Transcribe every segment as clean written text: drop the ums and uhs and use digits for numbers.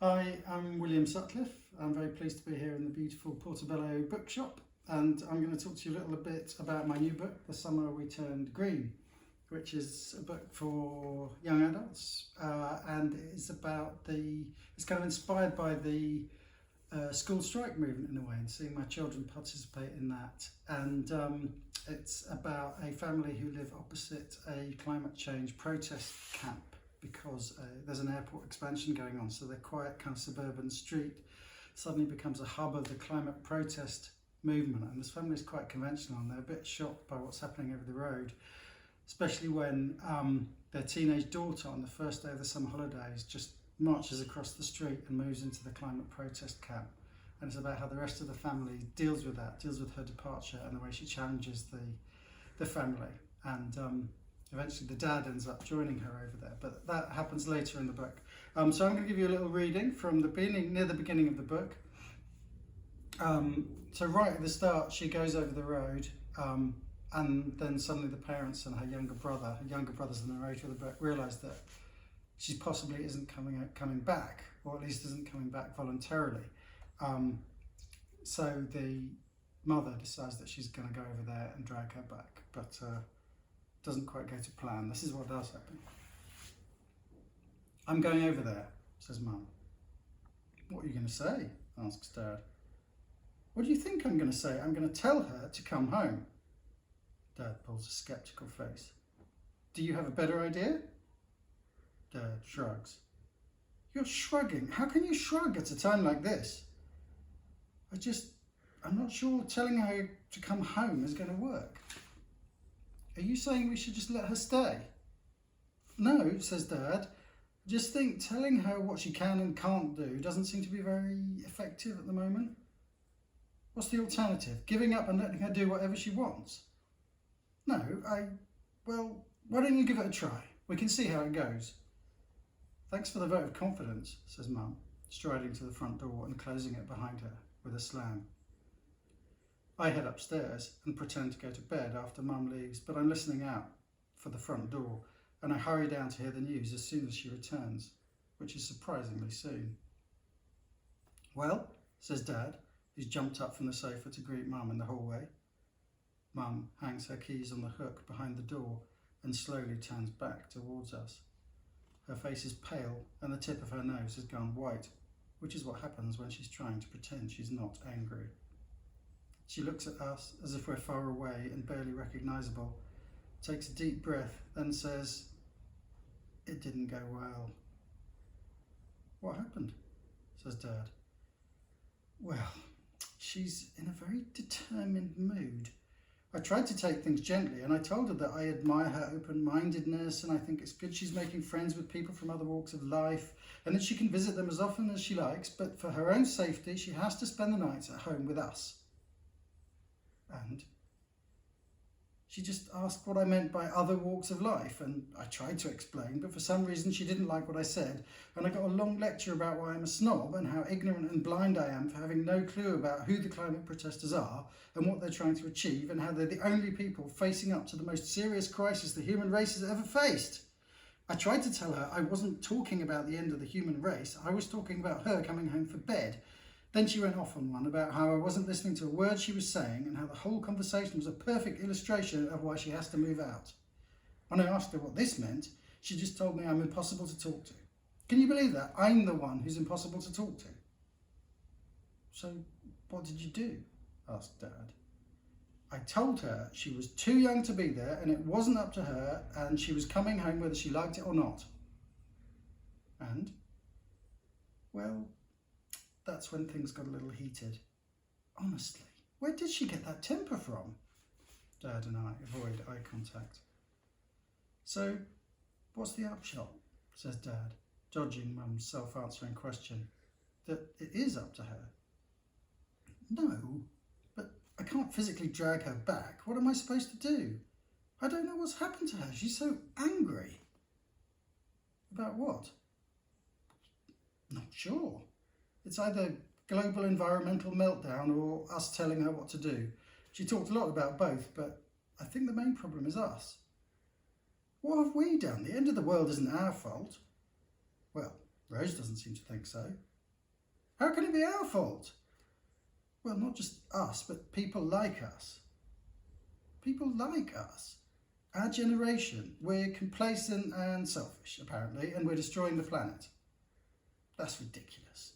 Hi, I'm William Sutcliffe. I'm very pleased to be here in the beautiful Portobello bookshop, and I'm going to talk to you a little bit about my new book, The Summer We Turned Green, which is a book for young adults, and it's kind of inspired by the school strike movement in a way, and seeing my children participate in that. And it's about a family who live opposite a climate change protest camp because there's an airport expansion going on, so their quiet kind of suburban street suddenly becomes a hub of the climate protest movement. And this family is quite conventional, and they're a bit shocked by what's happening over the road, especially when their teenage daughter on the first day of the summer holidays just marches across the street and moves into the climate protest camp. And it's about how the rest of the family deals with that, deals with her departure and the way she challenges the family. And eventually the dad ends up joining her over there, but that happens later in the book. So I'm going to give you a little reading from the beginning, near the beginning of the book. So right at the start, she goes over the road, and then suddenly the parents and her younger brother's the narrator of the book, realise that she possibly isn't coming back, or at least isn't coming back voluntarily. So the mother decides that she's going to go over there and drag her back, but doesn't quite go to plan. This is what does happen. "I'm going over there," says Mum. "What are you going to say?" asks Dad. "What do you think I'm going to say? I'm going to tell her to come home." Dad pulls a sceptical face. "Do you have a better idea?" Dad shrugs. "You're shrugging. How can you shrug at a time like this?" I'm not sure telling her to come home is going to work." "Are you saying we should just let her stay?" "No," says Dad. "Just think, telling her what she can and can't do doesn't seem to be very effective at the moment." "What's the alternative? Giving up and letting her do whatever she wants?" "No, well, why don't you give it a try? We can see how it goes." "Thanks for the vote of confidence," says Mum, striding to the front door and closing it behind her with a slam. I head upstairs and pretend to go to bed after Mum leaves, but I'm listening out for the front door, and I hurry down to hear the news as soon as she returns, which is surprisingly soon. "Well," says Dad, who's jumped up from the sofa to greet Mum in the hallway. Mum hangs her keys on the hook behind the door and slowly turns back towards us. Her face is pale and the tip of her nose has gone white, which is what happens when she's trying to pretend she's not angry. She looks at us as if we're far away and barely recognisable, takes a deep breath, then says, "It didn't go well." "What happened?" says Dad. "Well, she's in a very determined mood. I tried to take things gently, and I told her that I admire her open-mindedness, and I think it's good she's making friends with people from other walks of life, and that she can visit them as often as she likes, but for her own safety, she has to spend the nights at home with us." And she just asked what I meant by other walks of life, and I tried to explain, but for some reason she didn't like what I said, and I got a long lecture about why I'm a snob and how ignorant and blind I am for having no clue about who the climate protesters are and what they're trying to achieve, and how they're the only people facing up to the most serious crisis the human race has ever faced. I tried to tell her I wasn't talking about the end of the human race, I was talking about her coming home for bed. Then she went off on one about how I wasn't listening to a word she was saying and how the whole conversation was a perfect illustration of why she has to move out. When I asked her what this meant, she just told me I'm impossible to talk to. Can you believe that? I'm the one who's impossible to talk to. "So what did you do?" asked Dad. "I told her she was too young to be there and it wasn't up to her and she was coming home whether she liked it or not." "And?" "Well, that's when things got a little heated. Honestly, where did she get that temper from?" Dad and I avoid eye contact. "So, what's the upshot?" says Dad, dodging Mum's self-answering question. "That it is up to her?" "No, but I can't physically drag her back. What am I supposed to do? I don't know what's happened to her. She's so angry." "About what?" "Not sure. It's either global environmental meltdown or us telling her what to do. She talked a lot about both, but I think the main problem is us." "What have we done? The end of the world isn't our fault." "Well, Rose doesn't seem to think so. How can it be our fault? Well, not just us, but people like us. People like us. Our generation. We're complacent and selfish, apparently, and we're destroying the planet. That's ridiculous.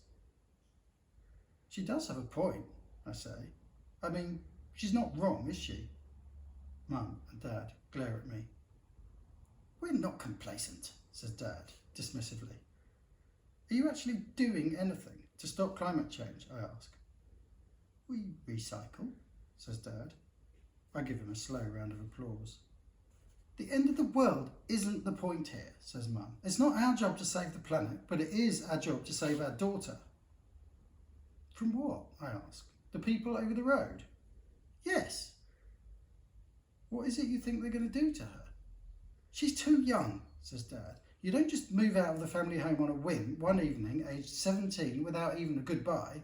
She does have a point, I say. I mean, she's not wrong, is she? Mum and Dad glare at me. We're not complacent, says Dad, dismissively. Are you actually doing anything to stop climate change, I ask. We recycle, says Dad. I give him a slow round of applause. The end of the world isn't the point here, says Mum. It's not our job to save the planet, but it is our job to save our daughter. From what? I ask. The people over the road? Yes. What is it you think they're going to do to her? She's too young, says Dad. You don't just move out of the family home on a whim one evening, aged 17, without even a goodbye.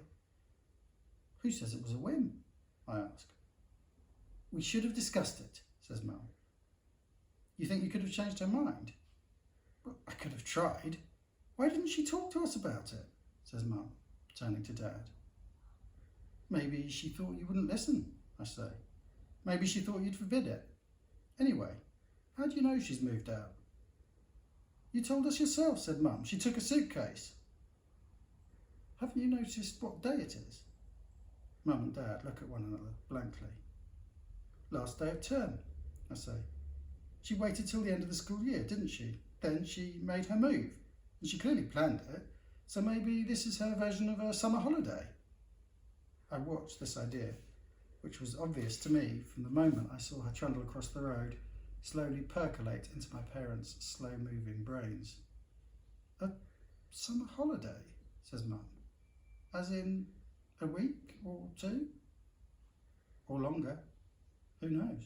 Who says it was a whim? I ask. We should have discussed it, says Mum. You think you could have changed her mind? Well, I could have tried. Why didn't she talk to us about it? Says Mum, turning to Dad. Maybe she thought you wouldn't listen, I say. Maybe she thought you'd forbid it. Anyway, how do you know she's moved out? You told us yourself, said Mum. She took a suitcase. Haven't you noticed what day it is? Mum and Dad look at one another blankly. Last day of term, I say. She waited till the end of the school year, didn't she? Then she made her move. And she clearly planned it, so maybe this is her version of a summer holiday. I watched this idea, which was obvious to me from the moment I saw her trundle across the road, slowly percolate into my parents' slow-moving brains. A summer holiday, says Mum. As in a week or two? Or longer? Who knows?